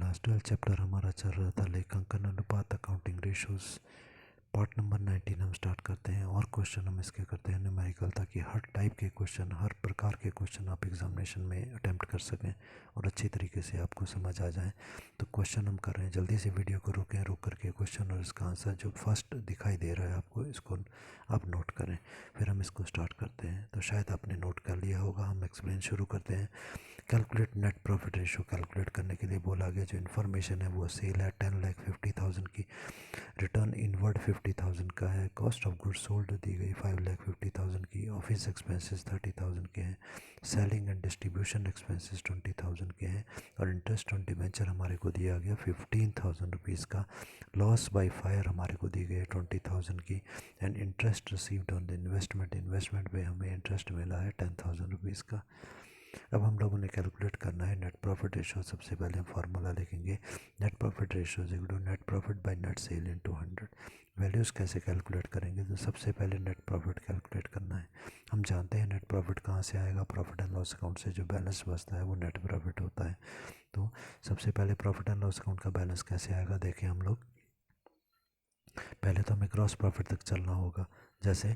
Class 12 chapter हमारा चल रहा था लेखांकन अनुपात अकाउंटिंग रेशोज़ पार्ट नंबर 19 हम स्टार्ट करते हैं। और क्वेश्चन हम इसके करते हैं न्यूमेरिकल, ताकि हर टाइप के क्वेश्चन, हर प्रकार के क्वेश्चन आप एग्जामिनेशन में अटैम्प्ट कर सकें और अच्छी तरीके से आपको समझ आ जाए। तो क्वेश्चन हम कर रहे हैं, जल्दी से वीडियो को रोकें, रोक करके क्वेश्चन और इसका आंसर जो फर्स्ट दिखाई दे रहा है आपको, इसको आप नोट करें, फिर हम इसको स्टार्ट करते हैं। तो शायद आपने नोट कर लिया होगा। हम एक्सप्लेन शुरू करते हैं। Calculate net profit ratio calculate करने के लिए बोला गया। जो इन्फॉर्मेशन है वो सेल है 10,50,000 की, रिटर्न इनवर्ड 50,000 का है, कॉस्ट ऑफ गुड्स सोल्ड दी गई 5,50,000 की, ऑफिस एक्सपेंसेस 30,000 के हैं, सेलिंग एंड डिस्ट्रीब्यूशन एक्सपेंसेस 20,000 के हैं, और इंटरेस्ट ऑन डिवेंचर हमारे को दिया गया 15,000 रुपीज़ का, लॉस बाय फायर हमारे को दी गई है 20,000 की, and interest received on the investment पे हमें इंटरेस्ट मिला है 10,000 रुपीज़ का। अब हम लोगों ने कैलकुलेट करना है नेट प्रॉफिट रेशो। सबसे पहले हम फार्मूला लिखेंगे, net profit ratio is equal to net profit by net sale into 100। Values कैसे कैलकुलेट करेंगे? तो सबसे पहले नेट प्रॉफिट कैलकुलेट करना है। हम जानते हैं नेट प्रॉफिट कहाँ से आएगा, प्रॉफिट एंड लॉस अकाउंट से जो बैलेंस बचता है वो नेट प्रॉफिट होता है। तो सबसे पहले प्रॉफिट एंड लॉस अकाउंट का बैलेंस कैसे आएगा, देखें हम लोग। पहले तो हमें ग्रॉस प्रॉफिट तक चलना होगा। जैसे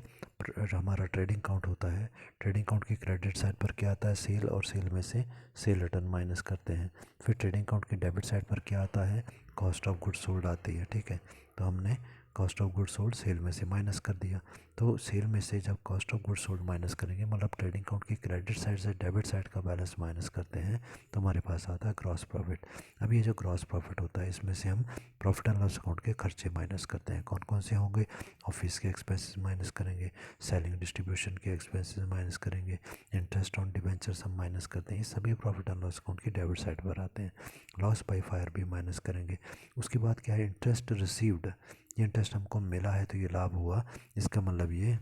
हमारा ट्रेडिंग काउंट होता है, ट्रेडिंग काउंट की क्रेडिट साइड पर क्या आता है, सेल, और सेल में से सेल रिटर्न माइनस करते हैं। फिर ट्रेडिंग काउंट की डेबिट साइड पर क्या आता है, कॉस्ट ऑफ गुड्स सोल्ड आती है। ठीक है, तो हमने cost of goods sold sale में से माइनस कर दिया। तो सेल में से जब cost of goods sold minus करेंगे, मतलब ट्रेडिंग काउंट की क्रेडिट साइड से डेबिट साइड का बैलेंस माइनस करते हैं, तो हमारे पास आता है ग्रॉस प्रॉफिट। अब ये जो ग्रॉस प्रॉफिट होता है, इसमें से हम प्रॉफिट एंड लॉस अकाउंट के खर्चे माइनस करते हैं। कौन कौन से होंगे, ऑफिस के एक्सपेंसेस माइनस करेंगे, सेलिंग डिस्ट्रीब्यूशन के एक्सपेंसेस माइनस करेंगे, इंटरेस्ट ऑन डिबेंचर्स हम माइनस करते हैं। ये सभी प्रॉफिट एंड लॉस अकाउंट की डेबिट साइड पर आते हैं। लॉस बाय फायर भी माइनस करेंगे। उसके बाद क्या है, इंटरेस्ट रिसीव्ड, ये इंटरेस्ट हमको मिला है तो ये लाभ हुआ, इसका मतलब ये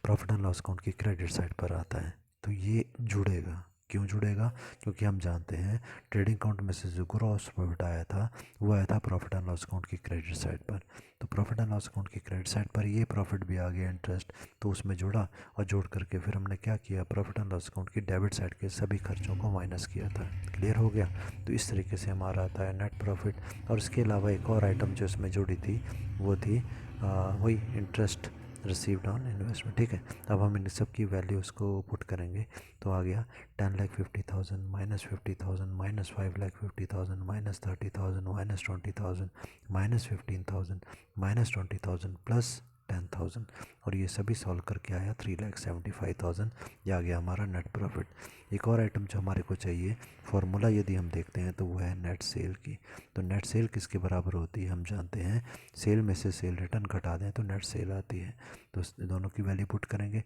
प्रॉफिट एंड लॉस अकाउंट की क्रेडिट साइड पर आता है। तो ये जुड़ेगा। क्यों जुड़ेगा? क्योंकि हम जानते हैं ट्रेडिंग अकाउंट में से जो ग्रॉस प्रॉफिट आया था वो आया था प्रॉफिट एंड लॉस अकाउंट की क्रेडिट साइड पर। तो प्रॉफिट एंड लॉस अकाउंट की क्रेडिट साइड पर ये प्रॉफिट भी आ गया, इंटरेस्ट, तो उसमें जुड़ा, और जोड़ करके फिर हमने क्या किया, प्रॉफिट एंड लॉस अकाउंट की डेबिट साइड के सभी खर्चों को माइनस किया था। क्लियर हो गया? तो इस तरीके से हमारा आता है नेट प्रॉफिट। और इसके अलावा एक और आइटम जो इसमें जुड़ी थी वो थी वही इंटरेस्ट रिसीव्ड ऑन इन्वेस्टमेंट। ठीक है, अब हम इन सब की वैल्यूज़ को पुट करेंगे तो आ गया 10,50,000 minus 50,000 minus 5,50,000 minus 30,000 minus 20,000 minus 15,000 minus 20,000 plus 10,000, और ये सभी सॉल्व करके आया 3,75,000। ये आ गया हमारा नेट प्रॉफिट। एक और आइटम जो हमारे को चाहिए, फार्मूला यदि हम देखते हैं तो वो है नेट सेल की। तो नेट सेल किसके बराबर होती है, हम जानते हैं सेल में से सेल रिटर्न घटा दें तो नेट सेल आती है। तो दोनों की वैल्यू पुट करेंगे,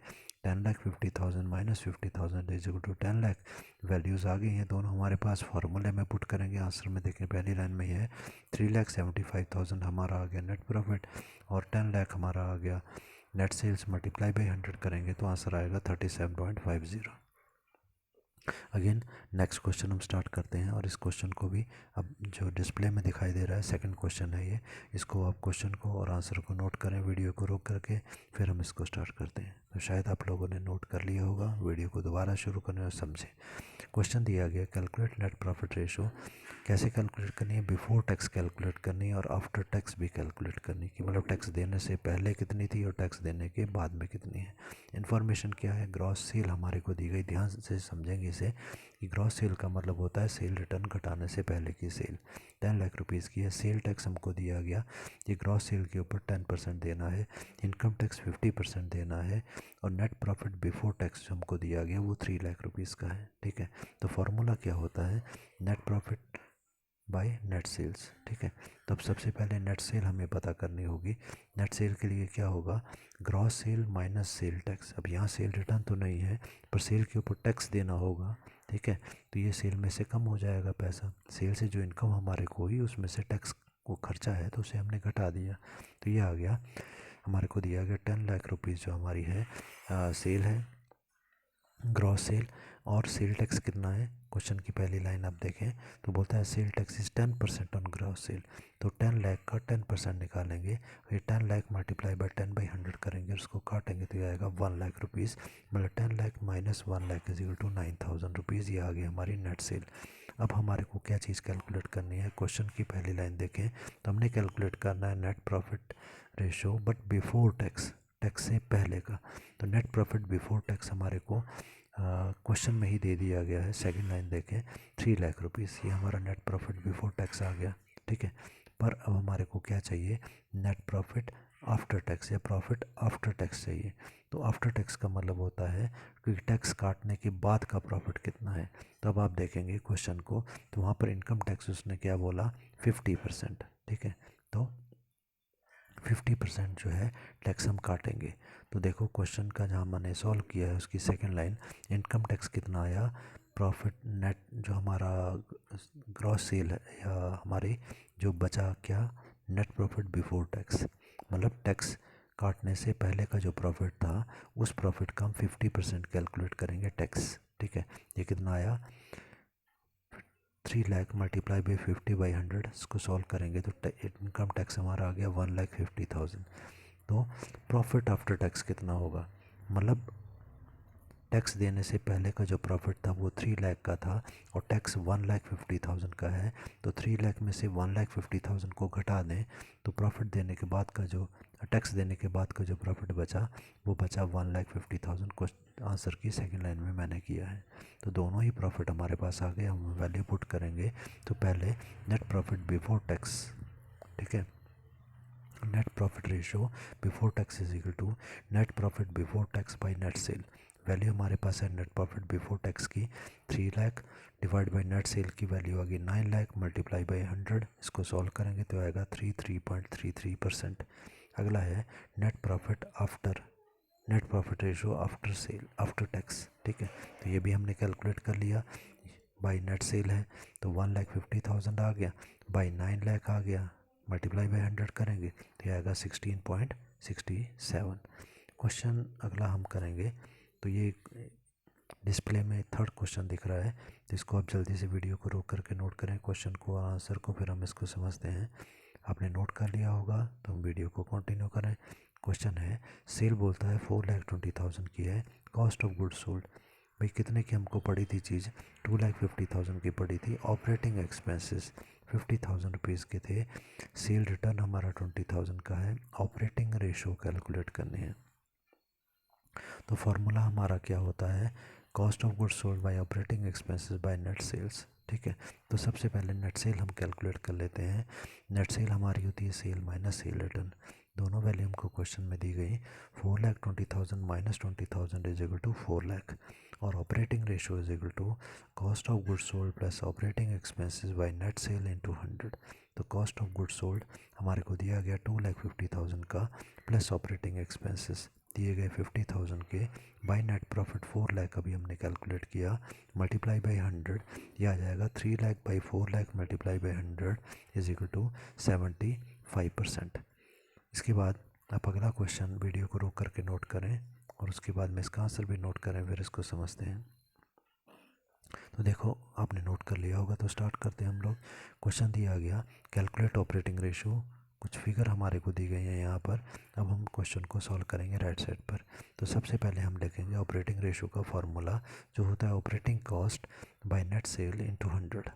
10,50,000 minus 50,000 is equal to 10 lakh. Values आ गई हैं दोनों हमारे पास, फार्मूले में पुट करेंगे। आंसर में देखें पहली लाइन में है 3,75,000 हमारा आ गया नेट प्रॉफिट, और 10 लाख हमारा आ गया नेट सेल्स, मल्टीप्लाई बाई 100 करेंगे तो आंसर आएगा 37.50। अगेन नेक्स्ट क्वेश्चन हम स्टार्ट करते हैं, और इस क्वेश्चन को भी अब जो डिस्प्ले में दिखाई दे रहा है सेकंड क्वेश्चन है ये, इसको आप क्वेश्चन को और आंसर को नोट करें, वीडियो को रोक करके, फिर हम इसको स्टार्ट करते हैं। तो शायद आप लोगों ने नोट कर लिया होगा, वीडियो को दोबारा शुरू करें और समझें। क्वेश्चन दिया गया, कैलकुलेट नेट प्रॉफिट रेशो। कैसे कैलकुलेट करनी है, बिफोर टैक्स कैलकुलेट करनी है और आफ्टर टैक्स भी कैलकुलेट करनी है, कि मतलब टैक्स देने से पहले कितनी थी और टैक्स देने के बाद में कितनी है। इन्फॉर्मेशन क्या है, ग्रॉस सेल हमारे को दी गई, ध्यान से समझेंगे इसे, कि ग्रॉस सेल का मतलब होता है सेल रिटर्न घटाने से पहले की सेल। 10 लाख रुपीज़ की है, सेल टैक्स हमको दिया गया, ये ग्रॉस सेल के ऊपर 10% देना है, इनकम टैक्स 50% देना है, और नेट प्रॉफिट बिफोर टैक्स जो हमको दिया गया वो 3 लाख रुपीज़ का है। ठीक है, तो फार्मूला क्या होता है, net profit by net sales. ठीक है, तो अब सबसे पहले नेट सेल हमें पता करनी होगी। नेट सेल के लिए क्या होगा, gross sale minus sale tax. अब यहाँ सेल रिटर्न तो नहीं है, पर सेल के ऊपर टैक्स देना होगा। ठीक है, तो ये सेल में से कम हो जाएगा पैसा, सेल से जो इनकम हमारे को हुई उसमें से टैक्स को खर्चा है तो उसे हमने घटा दिया। तो ये आ गया, हमारे को दिया गया 10 लाख रुपीज़ जो हमारी है सेल है, ग्रॉस सेल, और सेल टैक्स कितना है, क्वेश्चन की पहली लाइन आप देखें तो बोलता है sale tax is 10% on gross sale. तो 10 लाख का 10% निकालेंगे, ये 10 लाख मल्टीप्लाई बाय 10/100 करेंगे, उसको काटेंगे तो ये आएगा 1 लाख रुपीज़, मतलब 10 lakh minus 1 lakh is equal to 9,000 rupees. ये आ गई हमारी नेट सेल। अब हमारे को क्या चीज़ कैलकुलेट करनी है, क्वेश्चन की पहली लाइन देखें तो हमने कैलकुलेट करना है net profit ratio but before tax, tax से पहले का। तो नेट प्रॉफिट बिफोर टैक्स हमारे को क्वेश्चन में ही दे दिया गया है। सेकंड लाइन देखें 3 लाख रुपीज़, ये हमारा नेट प्रॉफिट बिफोर टैक्स आ गया, ठीक है। पर अब हमारे को क्या चाहिए, नेट प्रॉफिट आफ्टर टैक्स या प्रॉफिट आफ्टर टैक्स चाहिए। तो आफ्टर टैक्स का मतलब होता है कि टैक्स काटने के बाद का प्रॉफिट कितना है। तो अब आप देखेंगे क्वेश्चन को, तो वहाँ पर इनकम टैक्स उसने क्या बोला, 50%, ठीक है। तो 50% जो है टैक्स हम काटेंगे। तो देखो क्वेश्चन का जहाँ मैंने सॉल्व किया है उसकी सेकंड लाइन, इनकम टैक्स कितना आया, प्रॉफिट नेट जो हमारा ग्रॉस सेल है या हमारी जो बचा क्या, नेट प्रॉफिट बिफोर टैक्स, मतलब टैक्स काटने से पहले का जो प्रॉफिट था उस प्रॉफिट का हम 50% कैलकुलेट करेंगे टैक्स, ठीक है। ये कितना आया, 3 लाख मल्टीप्लाई बाई 50/100, इसको सॉल्व करेंगे तो इनकम टैक्स हमारा आ गया 1,50,000। तो प्रॉफिट आफ्टर टैक्स कितना होगा, मतलब टैक्स देने से पहले का जो प्रॉफिट था वो 3 लाख का था और टैक्स 1,50,000 का है। तो 3 लाख में से 1,50,000 को घटा दें तो प्रॉफिट देने के बाद का जो टैक्स देने के बाद का जो प्रॉफिट बचा वो बचा 1,50,000। को आंसर की सेकंड लाइन में मैंने किया है। तो दोनों ही प्रॉफिट हमारे पास आ गए, हम वैल्यू पुट करेंगे। तो पहले नेट प्रॉफिट बिफोर टैक्स, ठीक है, net profit ratio before tax is equal to net profit before tax by net sale. Value हमारे पास है नेट प्रॉफिट बिफोर टैक्स की 3 lakh divide by net sale की वैल्यू आ गई 9 लाख मल्टीप्लाई बाय 100, इसको सॉल्व करेंगे तो आएगा 3.33%। अगला है net profit after, net profit ratio after sale after tax, ठीक है। तो ये भी हमने कैलकुलेट कर लिया, बाई नेट सेल है तो 1,50,000 आ गया, बाई 9 लाख आ गया, मल्टीप्लाई बाई 100 करेंगे तो ये आएगा 16.67। क्वेश्चन अगला हम करेंगे, तो ये डिस्प्ले में थर्ड क्वेश्चन दिख रहा है, तो इसको आप जल्दी से वीडियो को रोक करके नोट करें क्वेश्चन को और आंसर को, फिर हम इसको समझते हैं। आपने नोट कर लिया होगा तो हम वीडियो को कंटिन्यू करें। क्वेश्चन है, सेल बोलता है 4,20,000 की है, कॉस्ट ऑफ गुड्स सोल्ड, भाई कितने की हमको पड़ी थी चीज़, 2,50,000 की पड़ी थी। ऑपरेटिंग एक्सपेंसेस 50,000 रुपीज़ के थे, सेल रिटर्न हमारा 20,000 का है, ऑपरेटिंग रेशो कैलकुलेट करने हैं। तो फार्मूला हमारा क्या होता है, cost of goods sold by operating expenses by net sales, ठीक है। तो सबसे पहले नेट सेल हम कैलकुलेट कर लेते हैं। नेट सेल हमारी होती है सेल माइनस सेल रिटर्न, दोनों वैल्यू हमको क्वेश्चन में दी गई। 4,20,000 minus 20,000 is equal to 4 lakh, और operating ratio is equal to cost of goods sold plus operating expenses by net sale into 100। तो कॉस्ट ऑफ गुड्स सोल्ड हमारे को दिया गया 2,50,000 का, प्लस ऑपरेटिंग एक्सपेंसेस दिए गए 50,000 के, बाई नेट प्रॉफिट 4 लाख अभी हमने कैलकुलेट किया, मल्टीप्लाई बाई 100, यह आ जाएगा 3 lakh by 4 lakh multiply by 100 is equal to 75%। इसके बाद आप अगला क्वेश्चन वीडियो को रोक करके नोट करें और उसके बाद में इसका आंसर भी नोट करें, फिर इसको समझते हैं। तो देखो आपने नोट कर लिया होगा, तो स्टार्ट करते हैं हम लोग। क्वेश्चन दिया गया कैलकुलेट ऑपरेटिंग रेशियो, कुछ फिगर हमारे को दी गई हैं यहाँ पर। अब हम क्वेश्चन को सॉल्व करेंगे राइट साइड पर। तो सबसे पहले हम लिखेंगे ऑपरेटिंग रेशियो का फॉर्मूला जो होता है operating cost by net sale into 100,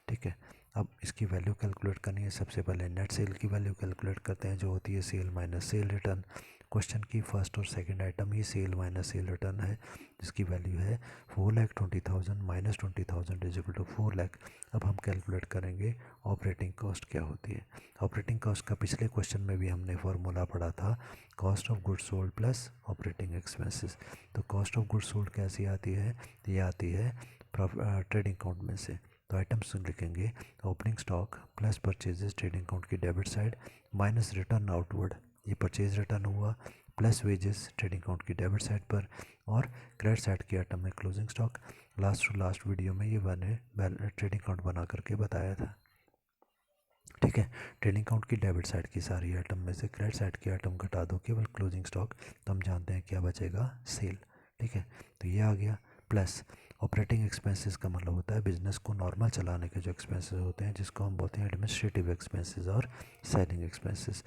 ठीक है। अब इसकी वैल्यू कैलकुलेट करनी है, सबसे पहले नेट सेल की वैल्यू कैलकुलेट करते हैं जो होती है sale minus sale return. Question की फर्स्ट और सेकंड आइटम ही सेल माइनस सेल रिटर्न है, जिसकी वैल्यू है 4,20,000 minus 20,000 is equal to 4 lakh. अब हम कैलकुलेट करेंगे ऑपरेटिंग कॉस्ट क्या होती है। ऑपरेटिंग कॉस्ट का पिछले क्वेश्चन में भी हमने फॉर्मूला पढ़ा था, cost of goods sold plus operating expenses. तो कॉस्ट ऑफ गुड्स सोल्ड कैसी आती है, ये आती है ट्रेडिंग अकाउंट में से। तो आइटम्स लिखेंगे opening stock plus purchases trading account की debit side, minus return outward, ये परचेज रिटर्न हुआ, प्लस वेजेस ट्रेडिंग अकाउंट की डेबिट साइड पर, और क्रेडिट साइड की आइटम में क्लोजिंग स्टॉक। लास्ट वीडियो में ये मैंने ट्रेडिंग अकाउंट बना करके बताया था, ठीक है। ट्रेडिंग अकाउंट की डेबिट साइड की सारी आइटम में से क्रेडिट साइड की आइटम घटा दो केवल क्लोजिंग स्टॉक, तो हम जानते हैं क्या बचेगा, सेल, ठीक है। तो ये आ गया, प्लस ऑपरेटिंग एक्सपेंसेस का मतलब होता है बिजनेस को नॉर्मल चलाने के जो एक्सपेंसेस होते हैं, जिसको हम बोलते हैं एडमिनिस्ट्रेटिव एक्सपेंसेस और सेलिंग एक्सपेंसेस।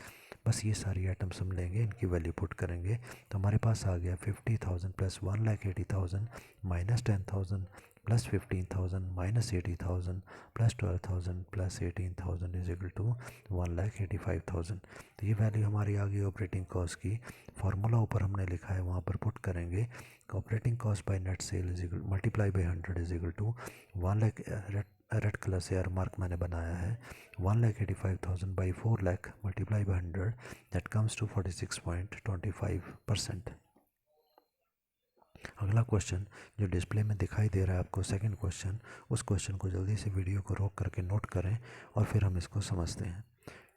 बस ये सारी आइटम्स हम लेंगे, इनकी वैल्यू पुट करेंगे तो हमारे पास आ गया 50,000 plus 1,80,000 minus 10,000 plus 15,000 minus 80,000 plus 12,000 plus 18,000 is equal to 1,85,000। तो ये वैल्यू हमारी आ गई ऑपरेटिंग कॉस्ट की। फार्मूला ऊपर हमने लिखा है वहाँ पर पुट करेंगे। Operating cost by net sale is equal multiply by 100 is equal to 1 lakh. Red colour से यार मार्क मैंने बनाया है। 1,85,000 by 4 lakh multiply by 100 that comes to 46.25%। अगला क्वेश्चन जो डिस्प्ले में दिखाई दे रहा है आपको, सेकंड क्वेश्चन, उस क्वेश्चन को जल्दी से वीडियो को रोक करके नोट करें और फिर हम इसको समझते हैं।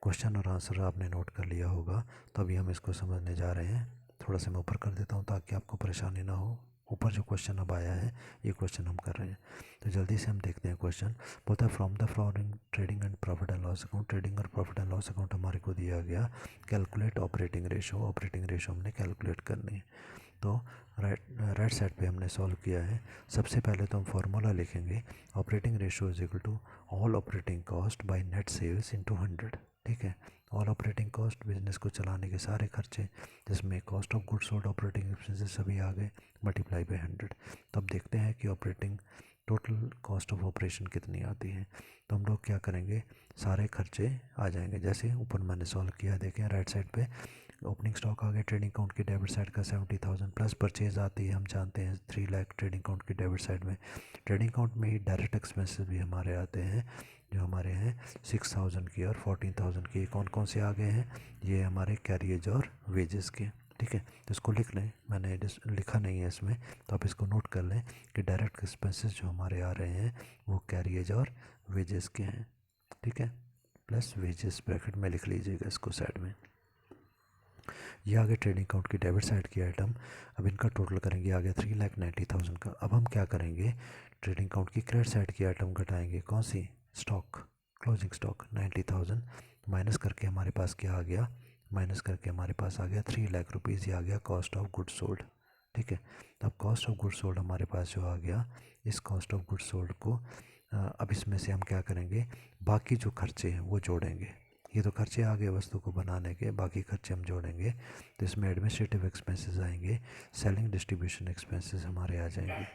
क्वेश्चन और आंसर आपने नोट कर लिया होगा, तो अभी हम इसको समझने जा रहे हैं। थोड़ा सा मैं ऊपर कर देता हूँ ताकि आपको परेशानी ना हो। ऊपर जो क्वेश्चन अब आया है ये क्वेश्चन हम कर रहे हैं, तो जल्दी से हम देखते हैं क्वेश्चन। बोलता है from the following trading and profit and loss account. Trading और प्रॉफिट एंड लॉस अकाउंट हमारे को दिया गया। Calculate operating ratio. Operating ratio हमने कैलकुलेट करनी है। तो राइट साइड पे हमने सॉल्व किया है। सबसे पहले तो हम फार्मूला लिखेंगे। Operating ratio is equal to all operating cost by net sales into 100। ठीक है, ऑल ऑपरेटिंग कॉस्ट बिजनेस को चलाने के सारे खर्चे, जिसमें cost of goods sold, operating expenses सभी आ गए, मल्टीप्लाई बाय 100। तो अब देखते हैं कि operating total cost of operation कितनी आती है। तो हम लोग क्या करेंगे, सारे खर्चे आ जाएंगे जैसे ऊपर मैंने सॉल्व किया। देखें राइट साइड पे ओपनिंग स्टॉक आ गया ट्रेडिंग अकाउंट की डेबिट साइड का 70,000 प्लस परचेज आती है, हम जानते हैं 3 लाख ट्रेडिंग अकाउंट की डेबिट साइड में। ट्रेडिंग अकाउंट में ही डायरेक्ट एक्सपेंसेस भी हमारे आते हैं जो हमारे हैं 6,000 की और 14,000 की। कौन कौन से आ गए हैं, ये हमारे कैरियज और वेजेस के। ठीक है, तो इसको लिख लें, मैंने लिखा नहीं है इसमें, तो आप इसको नोट कर लें कि डायरेक्ट एक्सपेंसेस जो हमारे आ रहे हैं वो कैरियज और वेजेस के हैं। ठीक है, प्लस वेजेस ब्रैकेट में लिख लीजिएगा इसको साइड में। ये आ गया ट्रेडिंग अकाउंट की डेबिट साइड की आइटम। अब इनका टोटल करेंगे, आ गया 3,90,000 का। अब हम क्या करेंगे, ट्रेडिंग अकाउंट की क्रेडिट साइड की आइटम घटाएंगे। कौन सी, स्टॉक, क्लोजिंग स्टॉक 90,000 माइनस करके हमारे पास क्या आ गया, माइनस करके हमारे पास आ गया 3 लाख रुपीज़। ये आ गया कॉस्ट ऑफ गुड्स सोल्ड। ठीक है, तो अब कॉस्ट ऑफ गुड्स सोल्ड हमारे पास जो आ गया, इस कॉस्ट ऑफ गुड्स सोल्ड को अब इसमें से हम क्या करेंगे, बाकी जो खर्चे हैं वो जोड़ेंगे। ये तो खर्चे आ गए वस्तु को बनाने के, बाकी खर्चे हम जोड़ेंगे। तो इसमें एडमिनिस्ट्रेटिव एक्सपेंसेस आएंगे, सेलिंग डिस्ट्रीब्यूशन एक्सपेंसेस हमारे आ जाएंगे।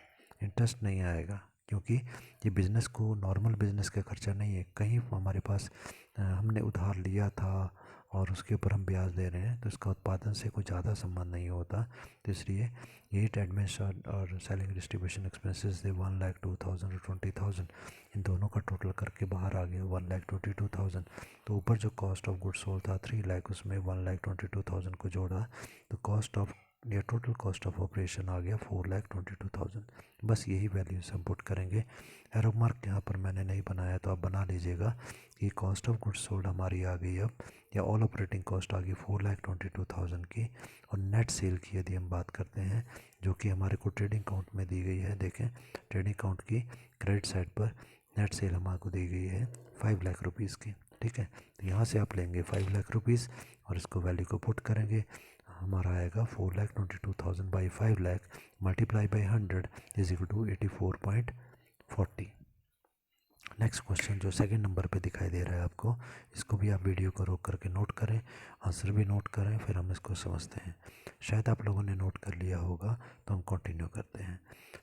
इंटरेस्ट नहीं आएगा क्योंकि ये बिज़नेस को, नॉर्मल बिज़नेस का खर्चा नहीं है। कहीं हमारे पास हमने उधार लिया था और उसके ऊपर हम ब्याज दे रहे हैं, तो इसका उत्पादन से कोई ज़्यादा संबंध नहीं होता। तो इसलिए ये एडमिनिस्ट्रेशन और सेलिंग डिस्ट्रीब्यूशन एक्सपेंसेस थे 1,02,000 और 20,000, इन दोनों का टोटल करके बाहर आ गया 1,22,000। तो ऊपर जो कॉस्ट ऑफ गुड्स सोल्ड था 3 लाख, उसमें 1,22,000 को जोड़ा, तो कॉस्ट ऑफ या टोटल कॉस्ट ऑफ ऑपरेशन आ गया 4,22,000। बस यही वैल्यूज हम पुट करेंगे। एरो मार्क यहाँ पर मैंने नहीं बनाया, तो आप बना लीजिएगा कि कॉस्ट ऑफ गुड्स सोल्ड हमारी आ गई अब, या ऑल ऑपरेटिंग कॉस्ट आ गई 4,22,000 की। और नेट सेल की यदि हम बात करते हैं, जो कि हमारे को ट्रेडिंग अकाउंट में दी गई है, देखें ट्रेडिंग अकाउंट की क्रेडिट साइड पर नेट सेल हमारे को दी गई है 5 लाख रुपीज़ की। ठीक है, तो यहाँ से आप लेंगे 5 लाख रुपीज़ और इसको वैल्यू को पुट करेंगे, हमारा आएगा 4,22,000 by 5 lakh multiply by 100 is equal to 84.40। Next question जो सेकंड नंबर पे दिखाई दे रहा है आपको, इसको भी आप वीडियो को रोक करके नोट करें, आंसर भी नोट करें, फिर हम इसको समझते हैं। शायद आप लोगों ने नोट कर लिया होगा, तो हम कंटिन्यू करते हैं।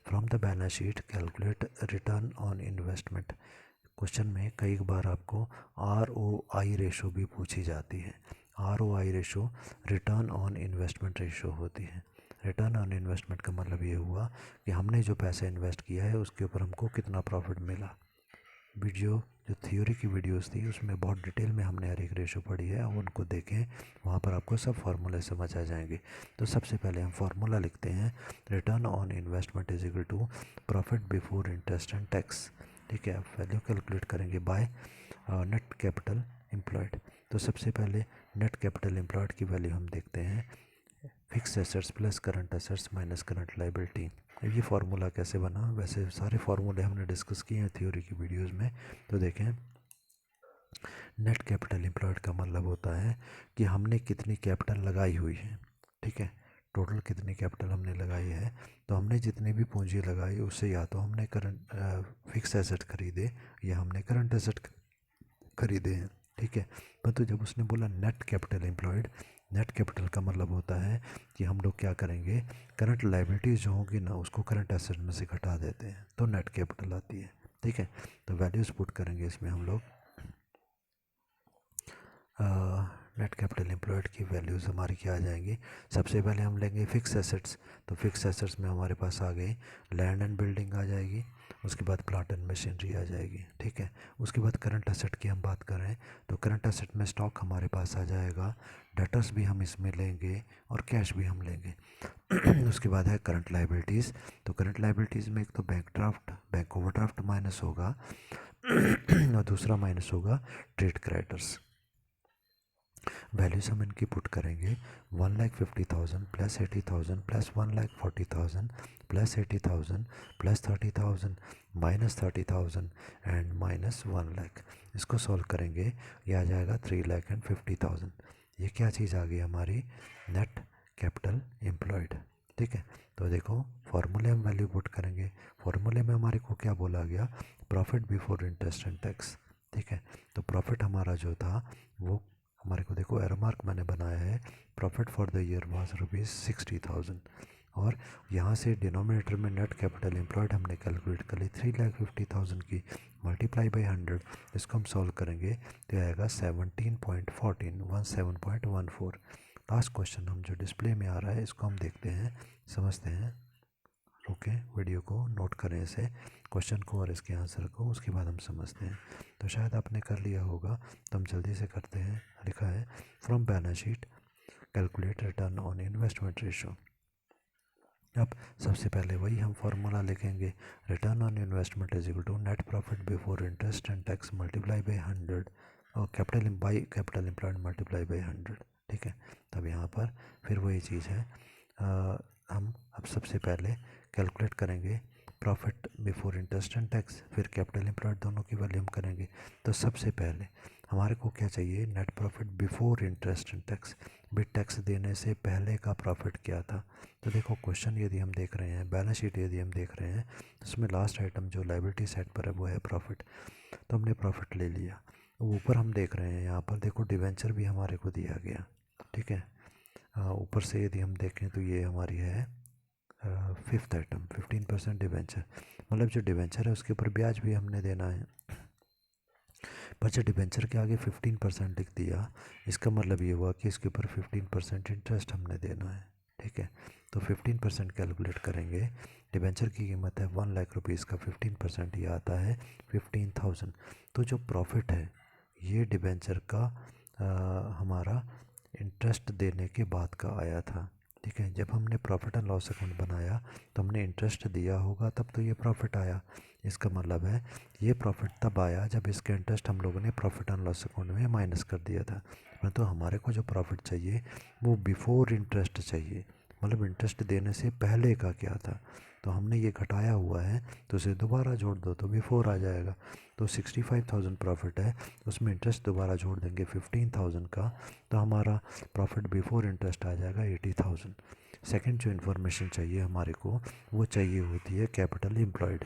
From the balance sheet calculate return on investment. Question में कई बार आपको ROI रेशो भी पूछी जाती है। ROI ratio return on investment ratio होती है। रिटर्न ऑन इन्वेस्टमेंट का मतलब ये हुआ कि हमने जो पैसा इन्वेस्ट किया है उसके ऊपर हमको कितना प्रॉफिट मिला। वीडियो जो थ्योरी की वीडियोस थी उसमें बहुत डिटेल में हमने हर एक रेशो पढ़ी है, और उनको देखें, वहाँ पर आपको सब फार्मूले समझ आ जाएंगे। तो सबसे पहले हम फार्मूला लिखते हैं, return on investment is equal to profit before interest and tax. ठीक है, आप वैल्यू कैलकुलेट करेंगे बाय नेट कैपिटल एम्प्लॉयड। तो सबसे पहले नेट कैपिटल एम्प्लॉयड की वैल्यू हम देखते हैं, fix assets plus current assets minus current liability. ये फार्मूला कैसे बना, वैसे सारे फार्मूले हमने डिस्कस किए हैं थ्योरी की वीडियोस में। तो देखें, नेट कैपिटल एम्प्लॉयड का मतलब होता है कि हमने कितनी कैपिटल लगाई हुई है। ठीक है, टोटल कितनी कैपिटल हमने लगाई है, तो हमने जितनी भी पूंजी लगाई उससे या तो हमने करंट फिक्स एसेट खरीदे या हमने करंट एसेट खरीदे हैं। ठीक है, परंतु जब उसने बोला net capital employed, net capital का मतलब होता है कि हम लोग क्या करेंगे, करंट लाइबिलिटीज़ जो होंगी ना उसको करंट एसेट में से घटा देते हैं तो नेट कैपिटल आती है। ठीक है, तो वैल्यूज़ पुट करेंगे इसमें हम लोग। नेट कैपिटल एम्प्लॉयड की वैल्यूज़ हमारी क्या आ जाएंगी, सबसे पहले हम लेंगे फिक्स एसेट्स, तो फिक्स एसेट्स में हमारे पास आ गई लैंड एंड बिल्डिंग आ जाएगी, उसके बाद प्लांट एंड मशीनरी आ जाएगी। ठीक है, उसके बाद करंट एसेट की हम बात करें तो करंट एसेट में स्टॉक हमारे पास आ जाएगा, डेटर्स भी हम इसमें लेंगे और कैश भी हम लेंगे। उसके बाद है करंट लाइबिलिटीज़, तो करंट लाइबिलिटीज़ में एक तो bank draft, bank overdraft minus होगा और दूसरा माइनस होगा ट्रेड क्रेडिटर्स। वैल्यूज हम इनकी पुट करेंगे, 1,50,000 plus 80,000 plus 1,40,000 plus 80,000 plus 30,000 minus 30,000 and minus 1,00,000। इसको सॉल्व करेंगे, ये आ जाएगा 3,50,000। ये क्या चीज़ आ गई हमारी, नेट कैपिटल एम्प्लॉयड। ठीक है, तो देखो फॉर्मूले हम वैल्यू पुट करेंगे, फॉर्मूले में हमारे को क्या बोला गया, profit before interest and tax. ठीक है, तो प्रॉफिट हमारा जो था वो हमारे को देखो एरो मार्क मैंने बनाया है, profit for the year was ₹60,000 और यहाँ से डिनोमिनेटर में नेट कैपिटल एम्प्लॉयड हमने कैलकुलेट कर ली 3,50,000 की, मल्टीप्लाई बाई 100, इसको हम सॉल्व करेंगे तो आएगा 17.14। लास्ट क्वेश्चन हम जो डिस्प्ले में आ रहा है इसको हम देखते हैं, समझते हैं। ओके, वीडियो को नोट करें इसे, क्वेश्चन को और इसके आंसर को, उसके बाद हम समझते हैं। तो शायद आपने कर लिया होगा, तो हम जल्दी से करते हैं। लिखा है from balance sheet calculate return on investment ratio. अब सबसे पहले वही हम फार्मूला लिखेंगे, return on investment is equal to net profit before interest and tax multiply by 100 और कैपिटल एम्प्लॉयड मल्टीप्लाई बाई 100। ठीक है, तब यहाँ पर फिर वही चीज़ है, हम अब सबसे पहले कैलकुलेट करेंगे profit before interest and tax, फिर कैपिटल एम्प्लॉयड, दोनों की वैल्यू हम करेंगे। तो सबसे पहले हमारे को क्या चाहिए, net profit before interest and tax, भी टैक्स देने से पहले का प्रॉफिट क्या था। तो देखो क्वेश्चन यदि हम देख रहे हैं, बैलेंस शीट यदि हम देख रहे हैं तो उसमें लास्ट आइटम जो लायबिलिटी साइड पर है वो है प्रॉफिट, तो हमने प्रॉफिट ले लिया। ऊपर हम देख रहे हैं, यहाँ पर देखो डिवेंचर भी हमारे को दिया गया। ठीक है, ऊपर से यदि हम देखें तो ये हमारी है फिफ्थ आइटम 15% डिवेंचर, मतलब जो डिवेंचर है उसके ऊपर ब्याज भी हमने देना है, पर जो डिवेंचर के आगे 15% लिख दिया, इसका मतलब ये हुआ कि इसके ऊपर 15% इंटरेस्ट हमने देना है। ठीक है, तो 15% कैलकुलेट करेंगे, डिवेंचर की कीमत है 1,00,000 रुपीज़ का 15% ये आता है 15,000। तो जो प्रॉफिट है ये डिवेंचर का हमारा इंटरेस्ट देने के बाद का आया था। ठीक है, जब हमने प्रॉफिट एंड लॉस अकाउंट बनाया तो हमने इंटरेस्ट दिया होगा तब तो ये प्रॉफिट आया। इसका मतलब है ये प्रॉफिट तब आया जब इसका इंटरेस्ट हम लोगों ने प्रॉफिट एंड लॉस अकाउंट में माइनस कर दिया था। परंतु हमारे को जो प्रॉफिट चाहिए वो बिफोर इंटरेस्ट चाहिए, मतलब इंटरेस्ट देने से पहले का क्या था। तो हमने ये घटाया हुआ है तो उसे दोबारा जोड़ दो तो बिफोर आ जाएगा। तो 65,000 प्रॉफिट है, उसमें इंटरेस्ट दोबारा जोड़ देंगे 15,000 का, तो हमारा प्रॉफिट बिफोर इंटरेस्ट आ जाएगा 80,000। सेकंड जो इन्फॉर्मेशन चाहिए हमारे को वो चाहिए होती है कैपिटल एम्प्लॉयड।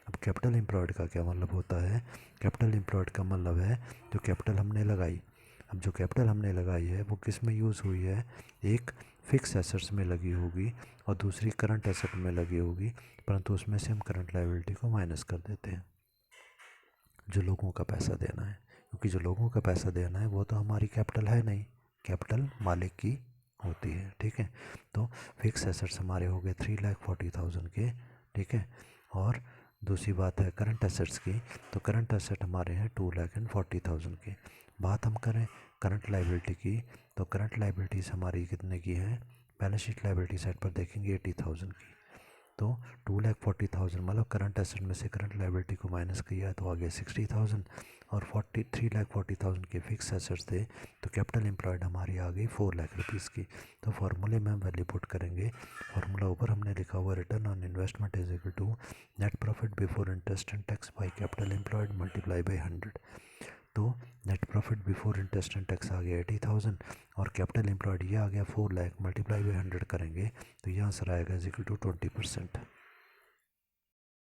अब कैपिटल एम्प्लॉयड का क्या मतलब होता है, कैपिटल एम्प्लॉयड का मतलब है जो कैपिटल हमने लगाई। अब जो कैपिटल हमने लगाई है वो किस में यूज़ हुई है, एक फिक्स एसेट्स में लगी होगी और दूसरी करंट एसेट में लगी होगी, परंतु उसमें से हम करंट लायबिलिटी को माइनस कर देते हैं, जो लोगों का पैसा देना है, क्योंकि जो लोगों का पैसा देना है वो तो हमारी कैपिटल है नहीं, कैपिटल मालिक की होती है। ठीक है, तो फिक्स एसेट्स हमारे हो गए 3,40,000 के। ठीक है, और दूसरी बात है करंट एसेट्स की, तो करंट एसेट हमारे हैं 2,40,000 के। बात हम करें करंट लाइबिलिटी की, तो करंट लाइबिलिटीज़ हमारी कितने की हैं, बैलेंस शीट लाइबिलिटी साइड पर देखेंगे 80,000 की। तो 2,40,000 मतलब करंट एसेट में से करंट लाइबिलिटी को माइनस किया तो आ गया 60,000 और 3,40,000 के फिक्स एसेट्स थे, तो कैपिटल एम्प्लॉयड हमारी आ गई 4,00,000 रुपीज़ की। तो फार्मूले में हम वैल्यू पुट करेंगे, फार्मूला ऊपर हमने लिखा हुआ return on investment is equal to net profit before interest and tax by capital employed multiply by 100। तो net profit before interest and tax आ गया 80,000 और कैपिटल एम्प्लॉयड ये आ गया 4,00,000 मल्टीप्लाई बाई 100 करेंगे तो ये आंसर आएगा इज इक्वल टू 20%।